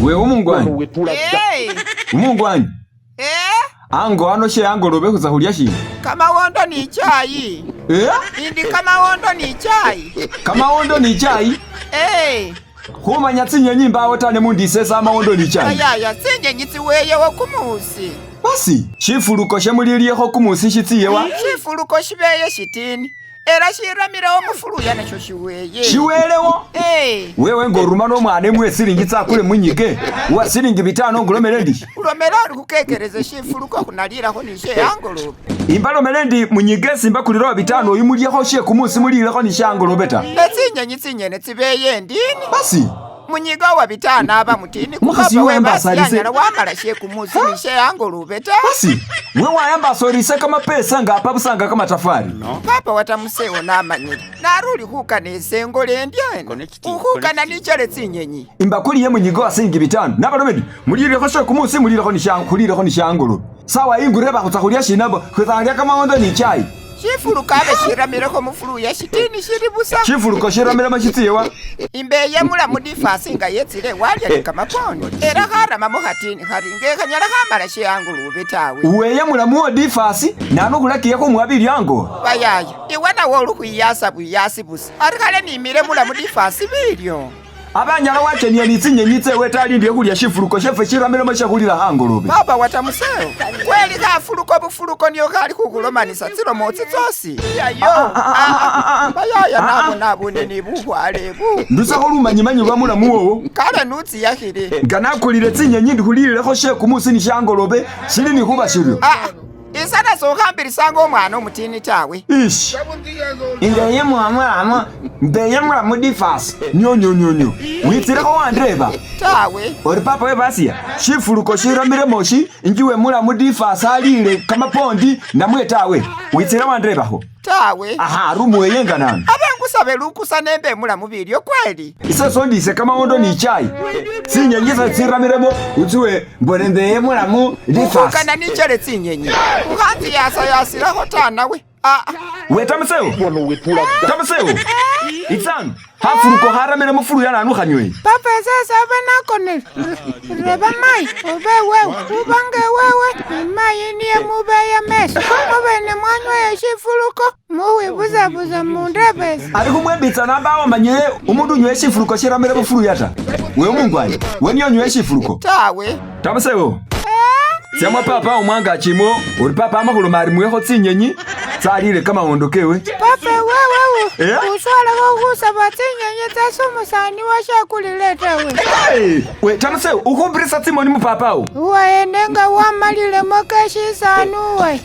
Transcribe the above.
We umungwanyi. Umungwanyi. Ango ano she angolobe kuzahulia shi. Kama wondo ni chai. Indi kama wondo ni chai. Kama wondo ni chai? Humanya tsinyenyi mbawo tane mundisesa amawondo ni chai. Ayaya tsinyenyi tsiweye wo kumusi. Basi shifuluko shemuliliyeho kumusi shitsiyewa. Shifuluko shibeye shitini. Era shiramirewo mufuluya nasho shiweye. Shiwelewo? Wewe ngoruma n'omwana emwe siringi tsakule munyige. Wa siringi 5 ngulomelendi. Ulomela kukekereze shifuluko kunaliraho nishe yangolobe. Imbalo melendi munyige simba kuliro 5 oyimulyeho she kumusi mulileho nishe angolobeta. Tsinyenyi tsinyene tsibeye ndini. Basi munyiga wa 5 aba mutini mukasi wemba salise wamala she kumusi nishe yangolobeta. Basi we wayamba sorise kama pesa ngapa busanga kama tafari. Papa watamusewo namanyira naruli hukana esengo lendyene uhukana nichale tsinyenyi imbakuliye munyigo wa siringi 5 nabalomedi muliliho she kumusi mulileho nishangolo sawa ingureba kutakulia shinabo kuzangalia kama wondo ni chai. Shifuluka abe shiramireko mufuluya shitini shiribusa. Shifuluko shiramira mashitiyewa. Imbeye mula mudifasi nga yetsile walya ni kamapondo. Era harama muhatini haringe kanyala hamala shi angolube tawe. Uweye mula muo difasi nano kulakiyeko muwabili yango. Bayaya iwana wolu kuyasa buyasi busa. Arikale ni mire mula mudifasi bilyo. Abanyala wache ni anitsinyenyi tsewe tali ndiye kulya shifuluko shefe shiramira mashahulira hangolobe. Baba watamuseo. Kweli ka fuluko niyo kali kukulomanisa tsilo motsi tsosi. Yayo. Bayaya nabo nini buhwalebu. Ndusa holumanyimanyi lwamula muwo. Kale nutsi yahire. Nganakulire tsinyenyi ndihulirileho she kumusi ni shangolobe shili ni huba shilyo. Isana sohambiri sango omwana omutini tawe. Ish. Ingeye muhamulamo mbeye mula mudifasi. Nyo. Witireho wandreba. Tawe. Ori papa we basiya. Shifuluko shiramire moshi injiwe mula mudifasi alile kama pondi na mwe tawe. Witire wandreba ho. Tawe. Aha rumu yenga nani. Abengusabe lukusa nembe mula mubilyo kweli. Isa sondise kama wondo ni chai. Sinyenyisa tsiramiremo utuwe mbone mbeye mula mu difasi. Ukana nichale tsinyenyi. Uhanzi yasira hotana we. We tamuseo. Tamuseo. Itsan. Hafuluko haramire mufulu yana anu khanywe. Papa sasa bana reba mai obewe ubange wewe mai niye mubeya mesa obene mwanwa ya shifuluko muwe buza mundrebes ari kumwembitsa nabawo manye umundu nywe shifuluko shiramire mufulu yata we umungwani we niyo nywe shifuluko tawe tamuseo. Siamwa papa umwanga chimo uri papa amakulu mari mweho tsinyenyi tsalile kama wondokewe. Papa wewe uswala kusaba tsinyenyi tsasomusani washakulileta we. We tamuseo ukumbirisa tsimoni mupapa u. Waendenga wamalile mokeshi sanu we.